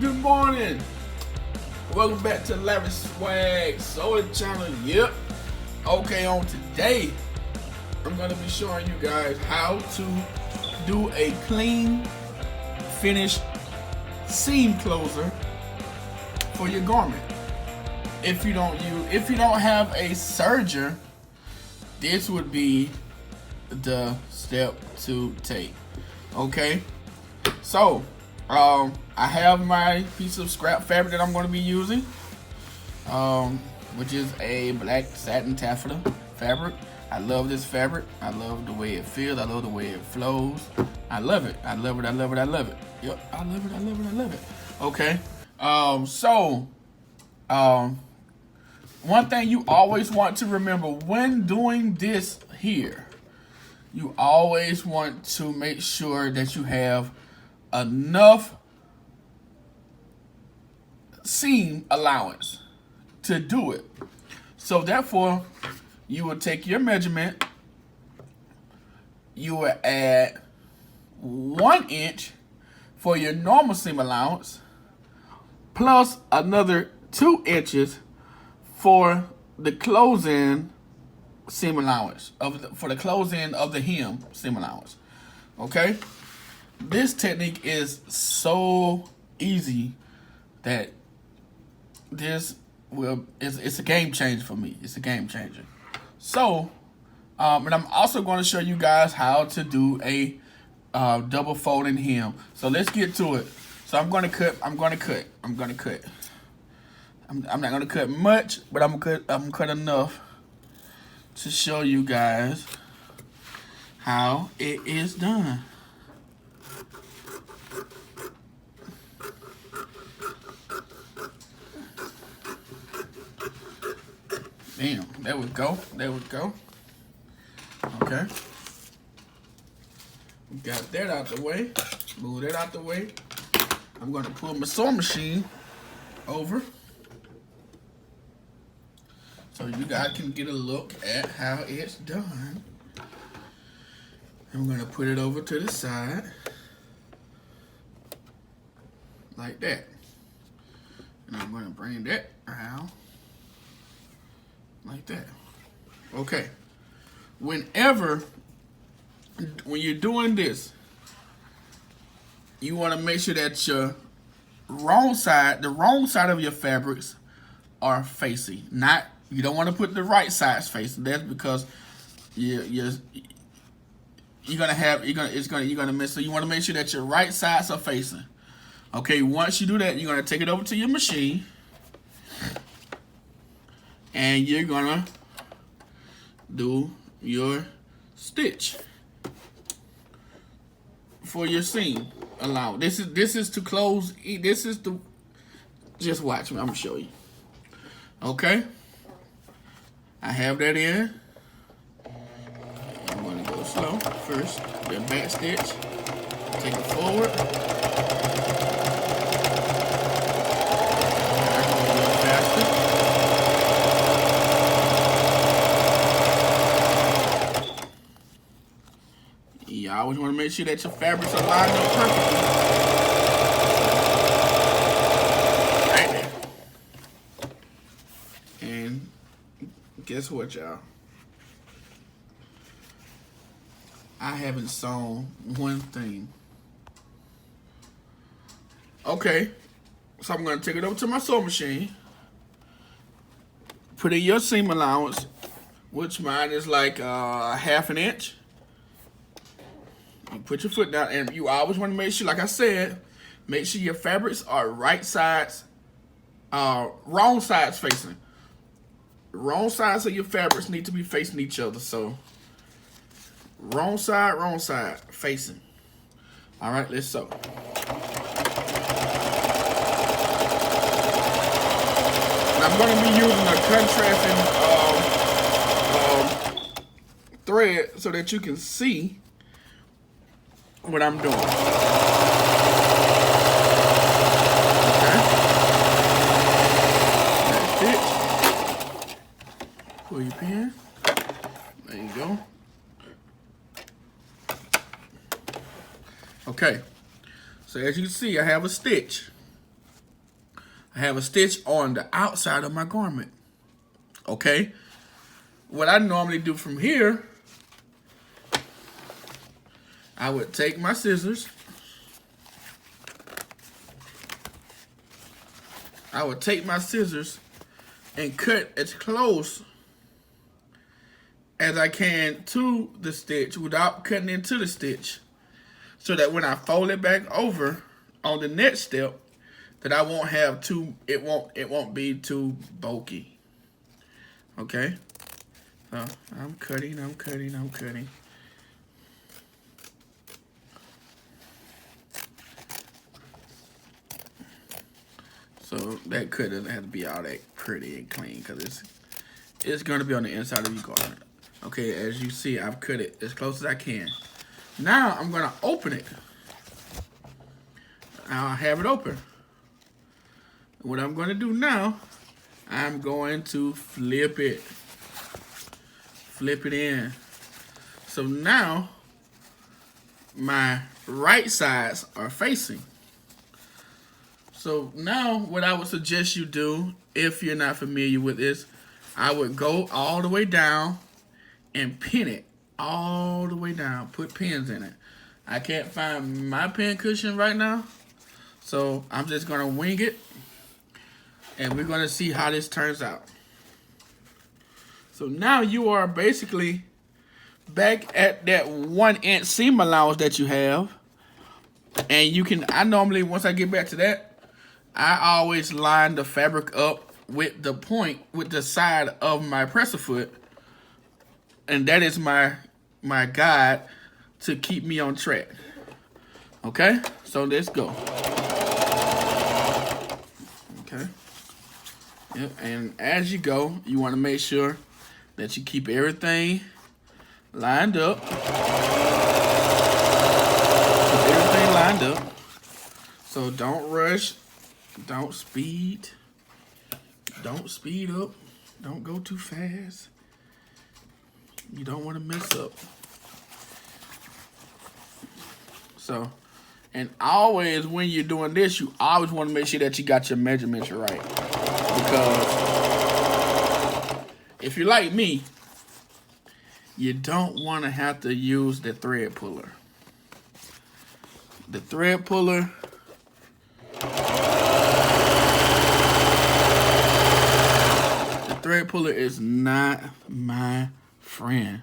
Good morning. Welcome back to Lavish Swag Sewing Channel. Yep. Okay, on today, I'm going to be showing you guys how to do a clean, finished seam closer for your garment. If you don't have a serger, this would be the step to take. Okay, so I have my piece of scrap fabric that I'm going to be using, which is a black satin taffeta fabric. I love this fabric. I love the way it feels. I love the way it flows. I love it. I love it. I love it. I love it. Yep. I love it. I love it. I love it. Okay. One thing you always want to remember when doing this here, you always want to make sure that you have enough seam allowance to do it. So therefore, you will take your measurement, you will add 1 inch for your normal seam allowance, plus another 2 inches for the close-in seam allowance, for the close-in of the hem seam allowance. Okay? This technique is so easy that it's a game changer for me. It's a game changer. So, and I'm also going to show you guys how to do a double folding hem. So let's get to it. So I'm going to cut. I'm not going to cut much, but I'm going to cut enough to show you guys how it is done. Bam, there we go, there we go. Okay. We got that out the way. Move that out the way. I'm gonna pull my sewing machine over so you guys can get a look at how it's done. I'm gonna put it over to the side like that. And I'm gonna bring that around like that. Okay. When you're doing this, you want to make sure that your the wrong side of your fabrics are facing. You don't want to put the right sides facing. That's because you're gonna miss. So you want to make sure that your right sides are facing. Okay. Once you do that, you're gonna take it over to your machine. And you're gonna do your stitch for your seam allowance. This is to close. This is to just watch me. I'm gonna show you. Okay, I have that in. I'm gonna go slow first. The back stitch. Take it forward. You always want to make sure that your fabrics are lined up perfectly. Right there. And guess what, y'all? I haven't sewn one thing. Okay, so I'm going to take it over to my sewing machine. Put in your seam allowance, which mine is like 1/2 inch. You put your foot down, and you always want to make sure, like I said, make sure your fabrics are wrong sides facing. Wrong sides of your fabrics need to be facing each other. So, wrong side facing. All right, let's sew. And I'm going to be using a contrasting thread so that you can see what I'm doing. Okay. Stitch. Pull your pin. There you go. Okay. So as you can see, I have a stitch. I have a stitch on the outside of my garment. Okay? What I normally do from here, I would take my scissors. I would take my scissors and cut as close as I can to the stitch without cutting into the stitch, so that when I fold it back over on the next step, that I won't have too, it won't be too bulky. Okay? So I'm cutting. So that cut doesn't have to be all that pretty and clean, because it's going to be on the inside of your garment. Okay, as you see, I've cut it as close as I can. Now I'm going to open it. I'll have it open. What I'm going to do now, I'm going to flip it. Flip it in. So now my right sides are facing. So now what I would suggest you do, if you're not familiar with this, I would go all the way down and pin it all the way down. Put pins in it. I can't find my pin cushion right now, so I'm just going to wing it, and we're going to see how this turns out. So now you are basically back at that 1-inch seam allowance that you have, and you can, I normally, once I get back to that, I always line the fabric up with the point, with the side of my presser foot, and that is my guide to keep me on track. Okay, so let's go. Okay. Yep. And as you go, you want to make sure that you keep everything lined up. Keep everything lined up. So don't rush. Don't speed. Don't speed up. Don't go too fast. You don't want to mess up. So, and always when you're doing this, you always want to make sure that you got your measurements right. Because if you're like me, you don't want to have to use the thread puller. The thread puller, is not my friend.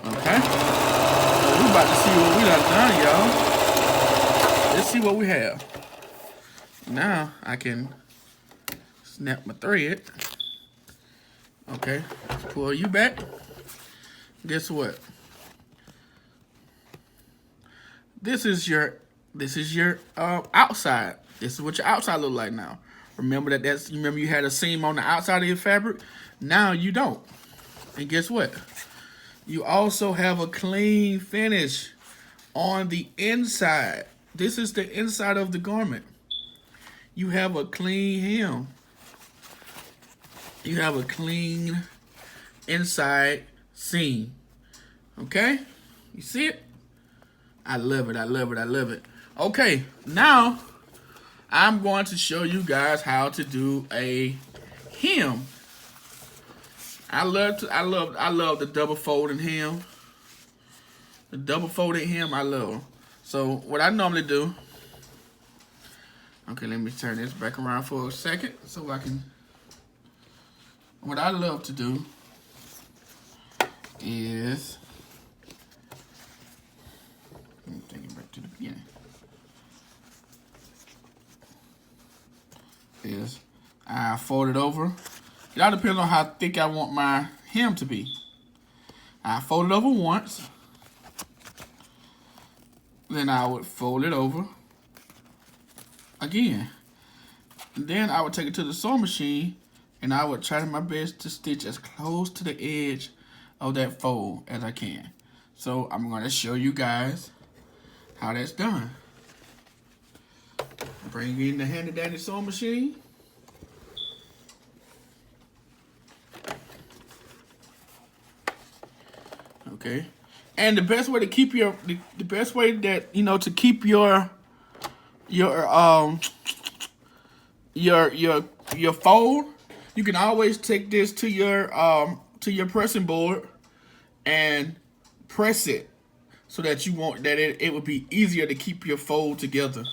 Okay? We're about to see what we done, y'all. Let's see what we have. Now I can snap my thread. Okay, pull you back. Guess what? This is your outside. This is what your outside look like now. Remember remember you had a seam on the outside of your fabric? Now you don't. And guess what? You also have a clean finish on the inside. This is the inside of the garment. You have a clean hem. You have a clean inside seam. Okay? You see it? I love it. I love it. I love it. Okay, now I'm going to show you guys how to do a hem. I love the double folding hem. The double folded hem I love. So what I normally do, okay, let me turn this back around for a second so I can, what I love to do is, let me take it back to the beginning. Is I fold it over. It all depends on how thick I want my hem to be. I fold it over once. Then I would fold it over again. And then I would take it to the sewing machine and I would try my best to stitch as close to the edge of that fold as I can. So I'm going to show you guys how that's done. Bring in the handy dandy sewing machine. Okay. And the best way to keep your the best way that to keep your your fold, you can always take this to your pressing board and press it so that you want that it would be easier to keep your fold together,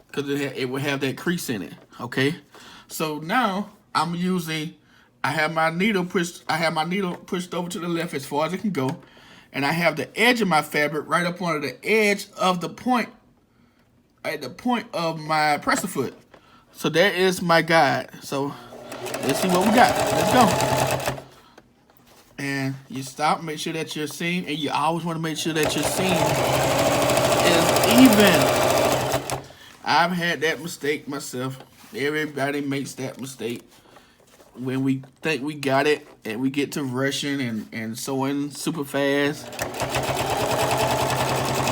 because it will have that crease in it. Okay, so now I'm using, I have my needle pushed over to the left as far as it can go, and I have the edge of my fabric right up under the edge of the point, at the point of my presser foot. So there is my guide. So let's see what we got. Let's go. And you stop, make sure that your seam, and you always want to make sure that your seam is even. I've had that mistake myself. Everybody makes that mistake when we think we got it and we get to rushing and sewing super fast,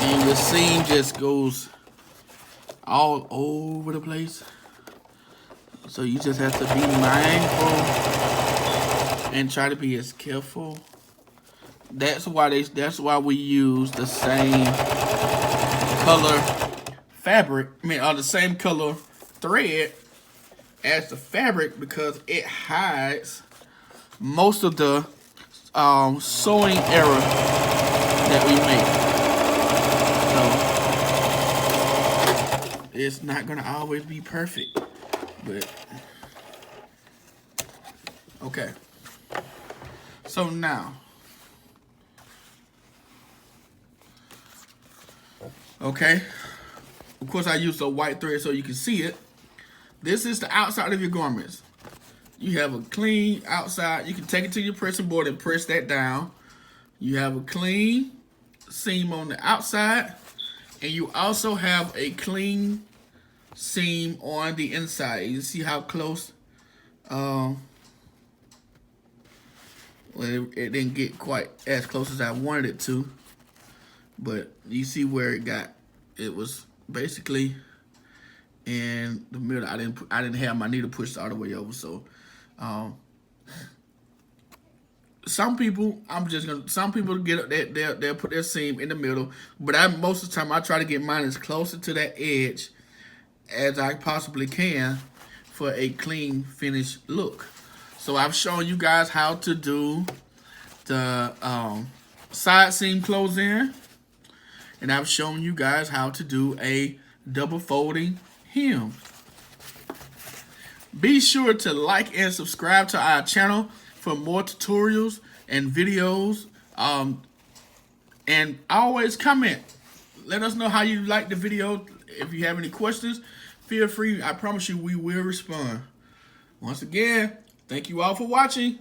and your seam just goes all over the place. So you just have to be mindful and try to be as careful. That's why we use the same color fabric, or the same color thread as the fabric, because it hides most of the sewing error that we make. So it's not gonna always be perfect, but okay. So now, okay, of course I used a white thread so you can see it. This is the outside of your garments. You have a clean outside. You can take it to your pressing board and press that down. You have a clean seam on the outside, and you also have a clean seam on the inside. You see how close, well, it didn't get quite as close as I wanted it to, but you see where it was basically in the middle. I didn't have my needle pushed all the way over. So some people get they'll put their seam in the middle, but most of the time I try to get mine as closer to that edge as I possibly can for a clean finished look. So I've shown you guys how to do the side seam close in, and I've shown you guys how to do a double folding hem. Be sure to like and subscribe to our channel for more tutorials and videos, and always comment. Let us know how you like the video. If you have any questions, feel free. I promise you we will respond. Once again, thank you all for watching.